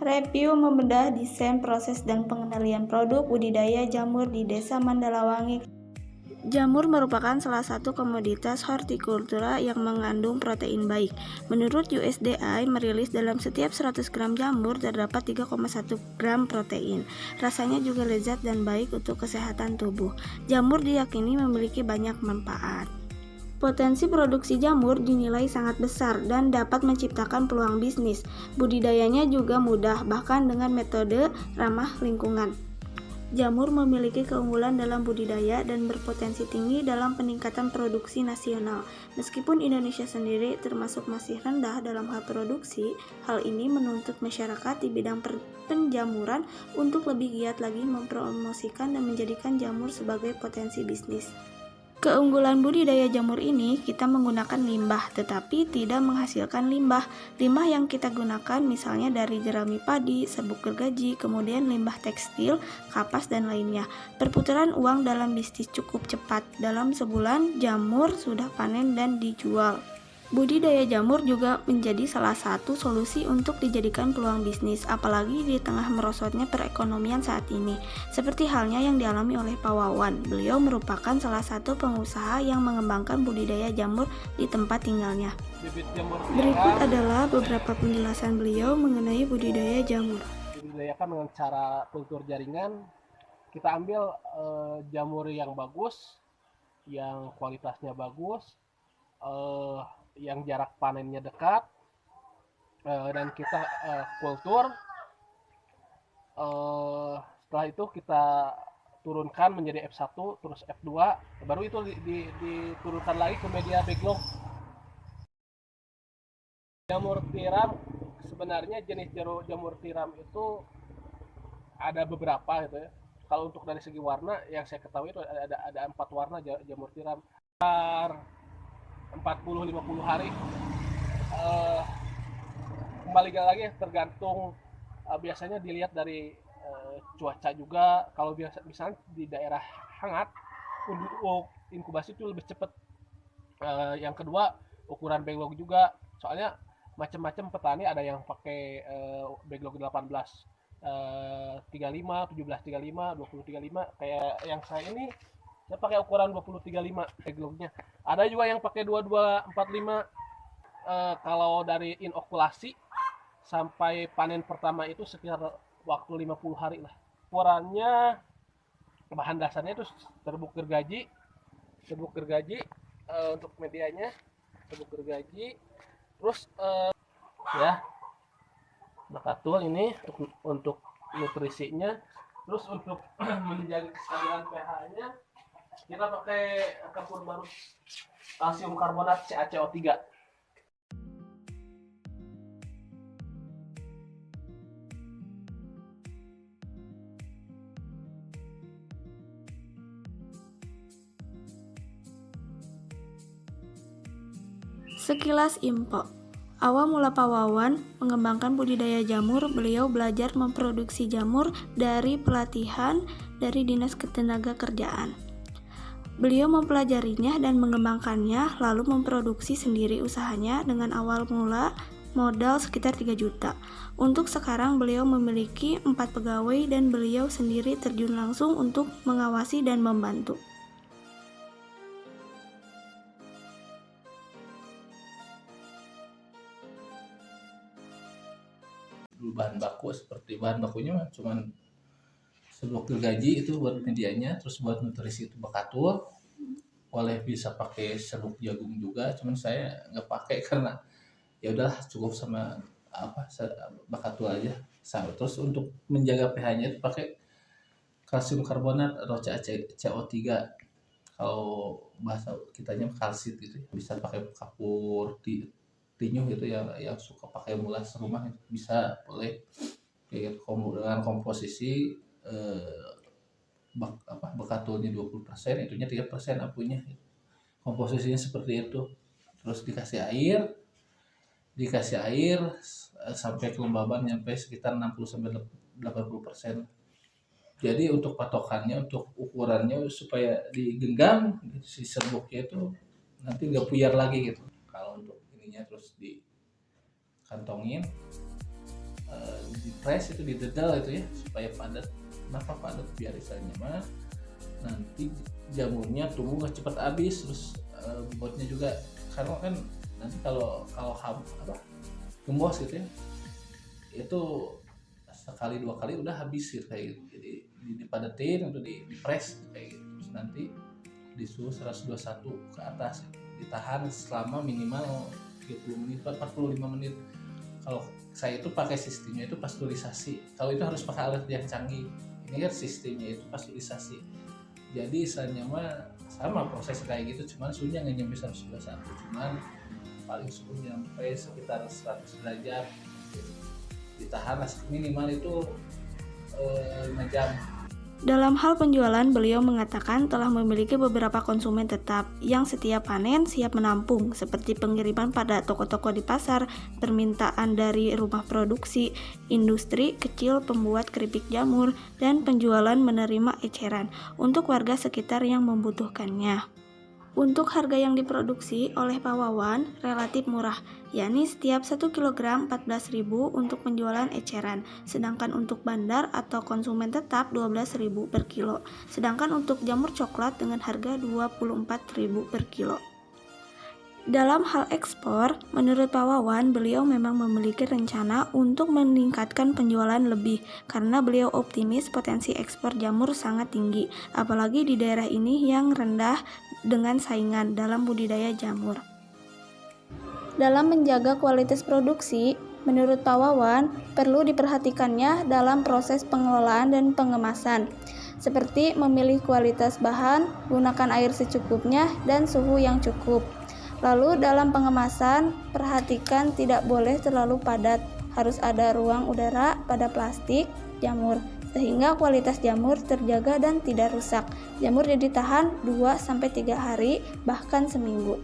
Review membedah desain, proses, dan pengendalian produk budidaya jamur di Desa Mandalawangi. Jamur merupakan salah satu komoditas hortikultura yang mengandung protein baik. Menurut USDA merilis dalam setiap 100 gram jamur terdapat 3,1 gram protein. Rasanya juga lezat dan baik untuk kesehatan tubuh. Jamur diyakini memiliki banyak manfaat. Potensi produksi jamur dinilai sangat besar dan dapat menciptakan peluang bisnis. Budidayanya juga mudah, bahkan dengan metode ramah lingkungan. Jamur memiliki keunggulan dalam budidaya dan berpotensi tinggi dalam peningkatan produksi nasional. Meskipun Indonesia sendiri termasuk masih rendah dalam hal produksi, hal ini menuntut masyarakat di bidang penjamuran untuk lebih giat lagi mempromosikan dan menjadikan jamur sebagai potensi bisnis. Keunggulan budidaya jamur ini, kita menggunakan limbah, tetapi tidak menghasilkan limbah. Limbah yang kita gunakan misalnya dari jerami padi, serbuk gergaji, kemudian limbah tekstil, kapas, dan lainnya. Perputaran uang dalam bisnis cukup cepat. Dalam sebulan, jamur sudah panen dan dijual. Budidaya jamur juga menjadi salah satu solusi untuk dijadikan peluang bisnis, apalagi di tengah merosotnya perekonomian saat ini. Seperti halnya yang dialami oleh Pak Wawan, beliau merupakan salah satu pengusaha yang mengembangkan budidaya jamur di tempat tinggalnya. Berikut adalah beberapa penjelasan beliau mengenai budidaya jamur. Dibudidayakan dengan cara kultur jaringan, kita ambil jamur yang bagus, yang kualitasnya bagus, yang jarak panennya dekat, dan kita kultur. Setelah itu kita turunkan menjadi F1 terus F2, baru itu diturunkan lagi ke media backlog. Jamur tiram, sebenarnya jenis jamur tiram itu ada beberapa gitu ya. Kalau untuk dari segi warna yang saya ketahui itu ada 4 warna jamur tiram. 40-50 hari, kembali lagi tergantung, biasanya dilihat dari cuaca juga. Kalau misalnya di daerah hangat, untuk inkubasi itu lebih cepat. Yang kedua, ukuran backlog juga, soalnya macam-macam petani, ada yang pakai backlog 18 35, 17 35, 20 35. Kayak yang saya ini, saya pakai ukuran 20 35 backlognya. Ada juga yang pakai 22 45. Kalau dari inokulasi sampai panen pertama itu sekitar waktu 50 hari lah. Ukurannya, bahan dasarnya itu serbuk gergaji untuk medianya, serbuk gergaji, terus ya bakatul ini untuk nutrisinya, terus untuk menjaga kestabilan pH-nya kita pakai kapur barus kalsium karbonat CaCO3. Sekilas info. Awal mula Pak Wawan mengembangkan budidaya jamur, beliau belajar memproduksi jamur dari pelatihan dari Dinas Ketenagakerjaan. Beliau mempelajarinya dan mengembangkannya, lalu memproduksi sendiri usahanya dengan awal mula modal sekitar 3 juta. Untuk sekarang beliau memiliki 4 pegawai dan beliau sendiri terjun langsung untuk mengawasi dan membantu. Bahan baku seperti bahan bakunya cuman serbuk gergaji itu buat medianya, terus buat nutrisi itu bakatul. Boleh bisa pakai serbuk jagung juga, cuman saya nggak pakai karena ya udahlah cukup sama bakatul aja. Terus untuk menjaga pH-nya itu pakai kalsium karbonat atau CaCO3. Kalau bahasa kitanya kalsit gitu, bisa pakai kapur tinyu gitu yang suka pakai mulas rumah, bisa boleh kayak dengan komposisi bekatulnya 20%, itunya 3% apunya. Komposisinya seperti itu. Terus dikasih air sampai kelembaban nyampe sekitar 60-80%. Jadi untuk patokannya, untuk ukurannya supaya digenggam si serbuknya itu nanti nggak puyar lagi gitu. Kalau untuk ininya terus dikantongin, press itu didedel itu ya supaya padat. Kenapa padat? Biar misalnya mah nanti jamurnya tumbuh nggak cepat habis, terus bobotnya juga, karena kan nanti kalau gembos gitu ya itu sekali 2 kali udah habis gitu kayak gitu. Jadi dipadatin untuk di press kayak gitu, terus nanti di suhu 121 ke atas ditahan selama minimal 30 menit 45 menit. Kalau saya itu pakai sistemnya itu pasteurisasi. Kalau itu harus pakai alat yang canggih. Ini kan sistemnya itu pasteurisasi. Jadi istilahnya mah sama proses kayak gitu, cuman suhunya nggak nyampe 121, cuman paling suhu nyampe sekitar 100 derajat. Ditahan minimal itu 5 jam. Dalam hal penjualan, beliau mengatakan telah memiliki beberapa konsumen tetap yang setiap panen siap menampung, seperti pengiriman pada toko-toko di pasar, permintaan dari rumah produksi, industri kecil pembuat keripik jamur, dan penjualan menerima eceran untuk warga sekitar yang membutuhkannya. Untuk harga yang diproduksi oleh Pak Wawan relatif murah, yakni setiap 1 kg 14.000 untuk penjualan eceran, sedangkan untuk bandar atau konsumen tetap 12.000 per kilo, sedangkan untuk jamur coklat dengan harga 24.000 per kilo. Dalam hal ekspor, menurut Pak Wawan, beliau memang memiliki rencana untuk meningkatkan penjualan lebih karena beliau optimis potensi ekspor jamur sangat tinggi, apalagi di daerah ini yang rendah dengan saingan dalam budidaya jamur. Dalam menjaga kualitas produksi, menurut Pak Wawan, perlu diperhatikannya dalam proses pengelolaan dan pengemasan, seperti memilih kualitas bahan, gunakan air secukupnya, dan suhu yang cukup. Lalu dalam pengemasan, perhatikan tidak boleh terlalu padat, harus ada ruang udara pada plastik jamur, sehingga kualitas jamur terjaga dan tidak rusak. Jamur ditahan 2-3 hari, bahkan seminggu.